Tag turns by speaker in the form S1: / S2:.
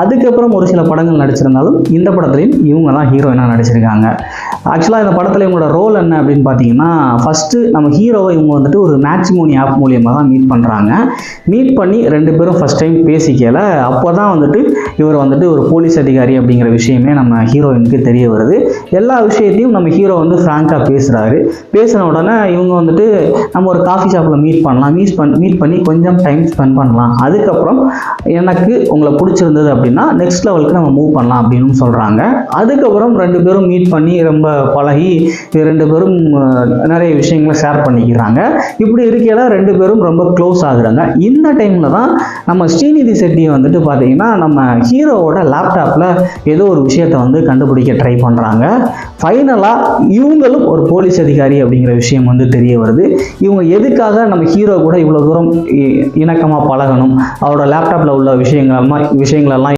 S1: அதுக்கப்புறம் ஒரு சில படங்கள் நடிச்சிருந்தாலும் இந்த படத்துலையும் இவங்க தான் ஹீரோயினாக நடிச்சிருக்காங்க. ஆக்சுவலாக இந்த படத்தில் இவங்களோட ரோல் என்ன அப்படின்னு பார்த்தீங்கன்னா, ஃபஸ்ட்டு நம்ம ஹீரோவை இவங்க வந்துட்டு ஒரு மேட்ச்மோனி ஆப் மூலியமாக தான் மீட் பண்ணுறாங்க. மீட் பண்ணி 2 பேரும் ஃபஸ்ட் டைம் பேசிக்கல. அப்போ தான் வந்துட்டு இவர் வந்துட்டு ஒரு போலீஸ் அதிகாரி அப்படிங்கிற விஷயமே நம்ம ஹீரோயினுக்கு தெரிய வருது. எல்லா விஷயத்தையும் நம்ம ஹீரோ வந்து ஃப்ராங்காக பேசுகிறாரு. பேசின உடனே இவங்க வந்துட்டு நம்ம ஒரு காஃபி ஷாப்பில் மீட் பண்ணலாம், மீட் பண்ணி கொஞ்சம் டைம் ஸ்பெண்ட் பண்ணலாம், அதுக்கப்புறம் எனக்கு உங்களை பிடிச்சிருந்தது அப்படின்னா நெக்ஸ்ட் லெவலுக்கு நம்ம மூவ் பண்ணலாம் அப்படின்னு சொல்கிறாங்க. அதுக்கப்புறம் 2 பேரும் மீட் பண்ணி ரொம்ப பழகி 2 பேரும் நிறைய விஷயங்களை ஷேர் பண்ணிக்கிறாங்க. இப்படி இருக்கையில 2 பேரும் ரொம்ப க்ளோஸ் ஆகுறாங்க. இந்த டைமில் தான் நம்ம ஸ்ரீநிதி செட்டியை வந்துட்டு பார்த்தீங்கன்னா நம்ம ஹீரோவோட லேப்டாப்பில் ஏதோ ஒரு விஷயத்தை வந்து கண்டுபிடிக்க ட்ரை பண்ணுறாங்க. ஃபைனலாக இவங்களும் ஒரு போலீஸ் அதிகாரி அப்படிங்கிற விஷயம் வந்து தெரிய வருது. இவங்க எதுக்காக நம்ம ஹீரோ கூட இவ்வளோ தூரம் இணக்கமாக பழகணும், அவரோட லேப்டாப்பில் உள்ள விஷயங்களெல்லாம்